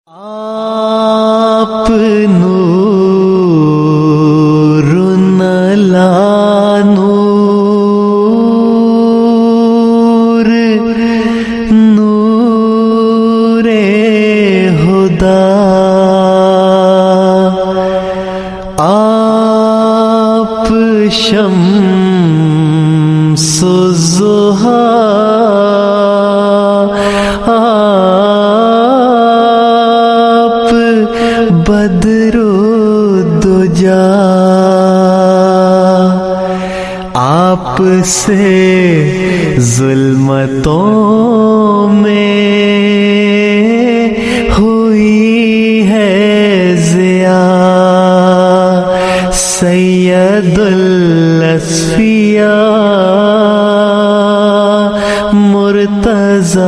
آپ نور نلا نور نور خدا آپ شمس الضحیٰ بدر الدجا آپ سے ظلمتوں میں ہوئی ہے ضیاء سید الاصفیاء مرتضی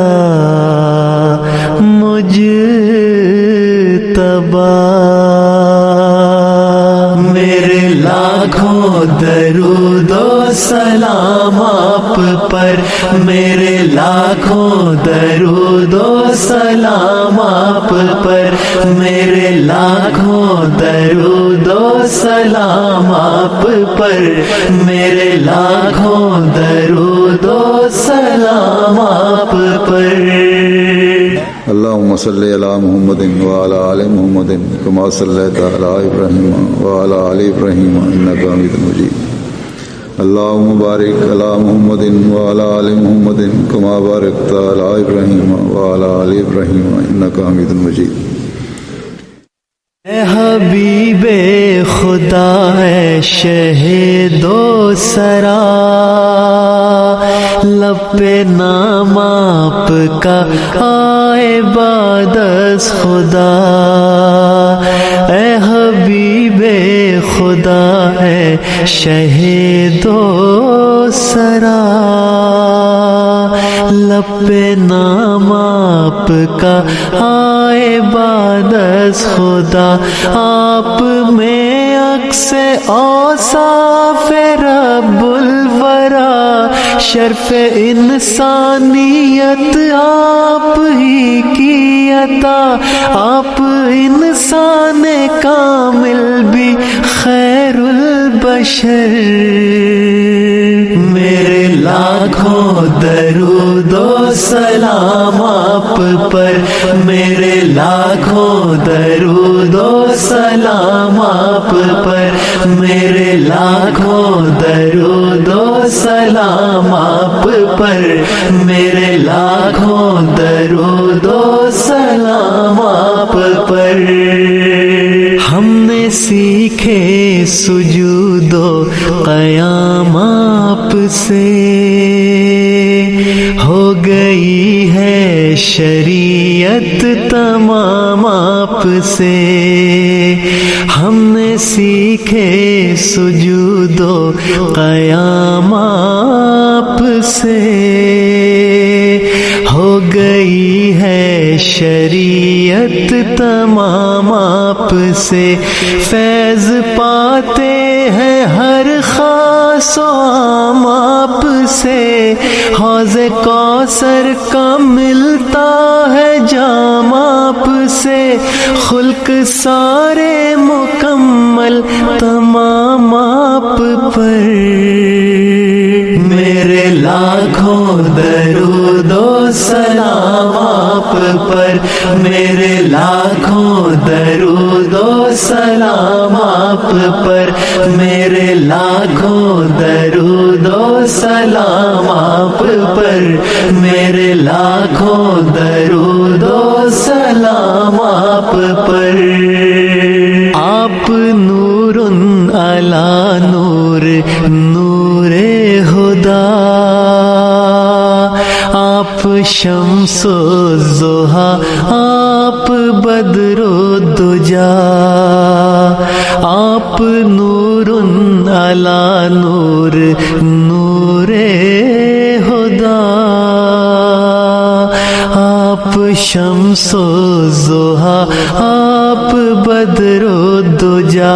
مجتبی میرے لاکھوں درود و سلام آپ پر میرے لاکھوں درود و سلام آپ پر میرے لاکھوں درود و سلام آپ پر میرے لاکھوں درود و سلام آپ پر اللهم صل على محمد وعلى آل محمد كما صليت على إبراهيم وعلى آل إبراهيم إنك حميد مجيد اللهم بارك على محمد وعلى آل محمد كما باركت على إبراهيم وعلى آل إبراهيم إنك حميد مجيد اے حبیب خدا ہے شہید و سرا لب پہ نام آپ کا آئے بعد از خدا اے حبیب خدا ہے شہید و سرا لب پہ نام آپ کا آئے بعد از خدا آپ میں عکس اوصاف رب الورا شرف انسانیت آپ ہی کی عطا آپ انسان کامل بھی خیر البشر میرے لاکھوں درود و سلام آپ پر میرے لاکھوں درود و سلام آپ پر میرے لاکھوں درود و سلام آپ پر میرے لاکھوں درود و سلام آپ پر ہم نے سیکھے سجود و قیام آپ سے ہو گئی ہے شریعت تمام آپ سے ہم نے سیکھے سجود و قیام آپ سے ہو گئی ہے شریعت تمام آپ سے فیض پاتے ہیں ہر خاص و عام آپ سے حوض کوثر کا ملتا ہے جام آپ سے خلق سارے مکمل تمام آپ پر میرے لاکھوں درود و سلام آپ پر میرے لاکھوں درود و سلام آپ پر میرے لاکھوں درود و سلام آپ پر میرے لاکھوں درود و سلام آپ پر آپ نور علی نور نور خدا آپ شمس الضحیٰ آپ بدر الدجا آپ نور علی نور نور خدا آپ شمس الضحیٰ آپ بدر الدجا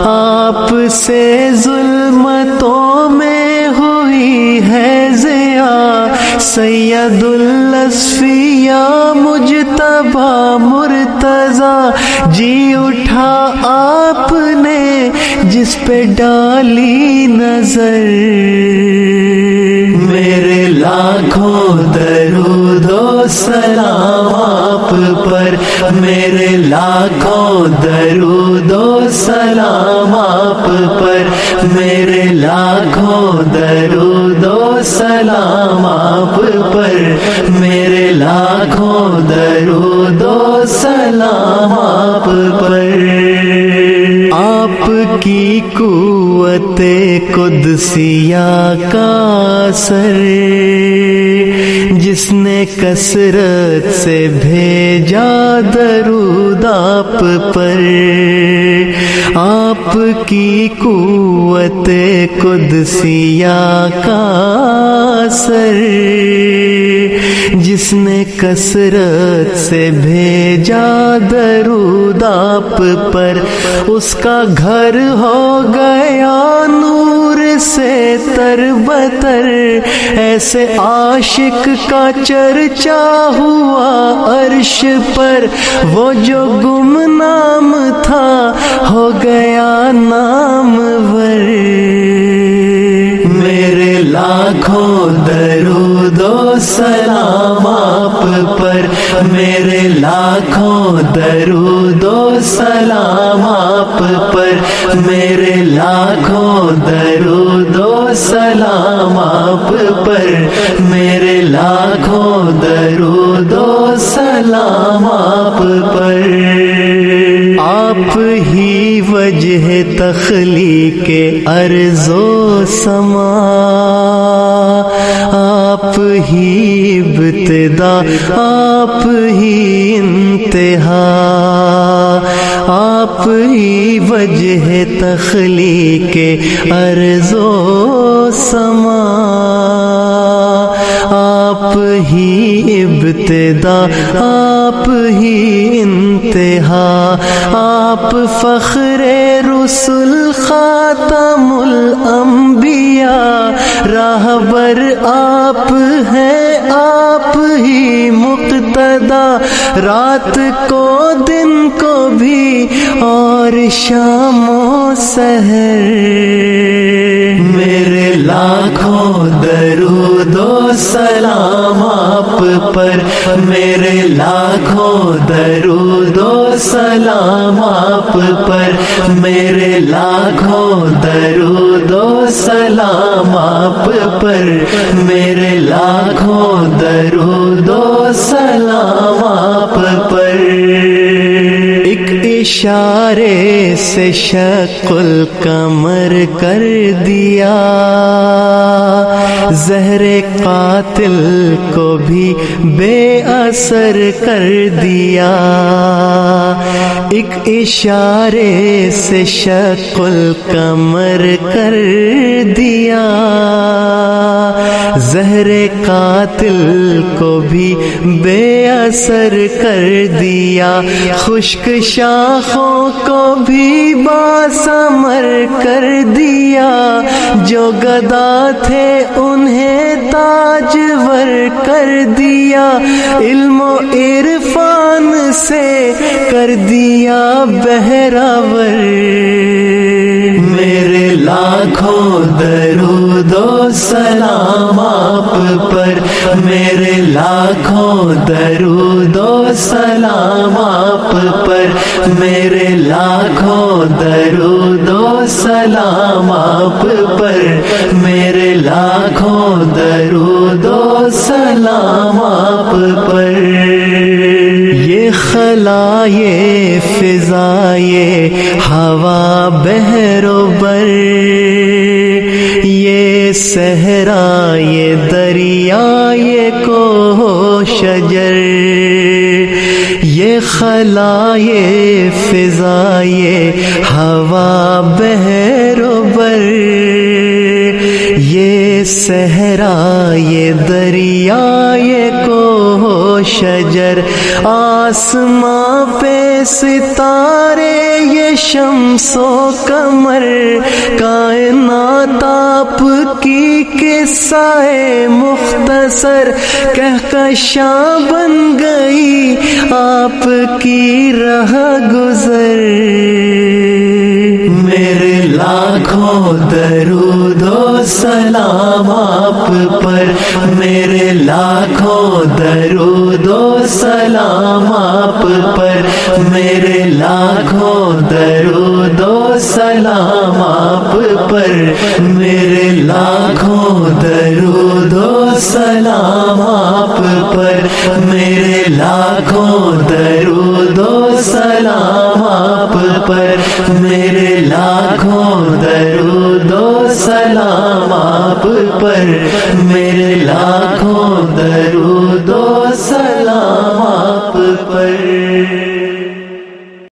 آپ سے ظلمتوں میں ہوئی ہے ضیاء سید الاصفیاء مجتبی مرتضی جی اٹھا آپ نے جس پہ ڈالی نظر، میرے لاکھوں درود و سلام آپ پر، میرے لاکھوں درود و سلام آپ پر، میرے لاکھوں درود و سلام آپ پر، میرے لاکھوں درود و سلام آپ پر۔ آپ کی قوت قدسیہ کا اثر جس نے کثرت سے بھیجا درود آپ پر، آپ کی قوت قدسیہ کا اثر جس نے کثرت سے بھیجا درود آپ پر، اس کا گھر ہو گیا نور سے تر بتر، ایسے عاشق کا چرچا ہوا عرش پر، وہ جو گمنام تھا ہو گیا نامور، میرے لاکھوں درود و سلام آپ پر، میرے لاکھوں درود و سلام آپ پر، میرے لاکھوں درود و سلام آپ پر، میرے لاکھوں درود و سلام آپ پر۔ آپ ہی وجہ تخلیق ارض و سما، آپ ہی ابتدا آپ ہی انتہا، آپ ہی وجہ تخلیق ارض و سما، آپ ہی ابتدا آپ ہی انتہا، آپ فخر رسل خاتم الانبیاء، راہبر آپ ہیں آپ ہی مقتدا، رات کو دن کو بھی اور شام و سحر، میرے لاکھوں درود و سلام آپ پر، میرے لاکھوں درود و سلام آپ پر، میرے لاکھوں درود و سلام آپ پر، میرے لاکھوں درود و سلام آپ پر۔ ایک اشارے سے شق القمر کر دیا، زہر قاتل کو بھی بے اثر کر دیا، ایک اشارے سے شق القمر کر دیا، زہر قاتل کو بھی بے اثر کر دیا، خشک شاخوں کو بھی باثمر کر دیا، جو گدا تھے انہیں تاجور کر دیا، علم و عرفان سے کر دیا بہراور، میرے لاکھوں درود و سلام آپ پر، میرے لاکھوں درود و سلام آپ پر، میرے لاکھوں درود و سلام آپ پر، میرے لاکھوں درود و سلام آپ پر۔ یہ خلا یہ فضا یہ ہوا بحر و بر، یہ صحرا یہ دریا یہ کوہ و شجر، یہ خلا یہ فضا یہ ہوا بحر و بر، یہ صحرا یہ دریا یہ کوہ شجر، آسماں پہ ستارے یہ شمس و قمر، کائنات آپ کی قصہ مختصر، کہکشاں بن گئی آپ کی راہ گزر۔ میرے لاکھوں درود و سلام آپ پر، میرے لاکھوں درود و سلام آپ پر، میرے لاکھوں درود و سلام آپ پر، میرے لاکھوں درود و سلام آپ پر، میرے لاکھوں درود و سلام آپ پر، میرے لاکھوں درود و سلام آپ پر، میرے لاکھوں درود و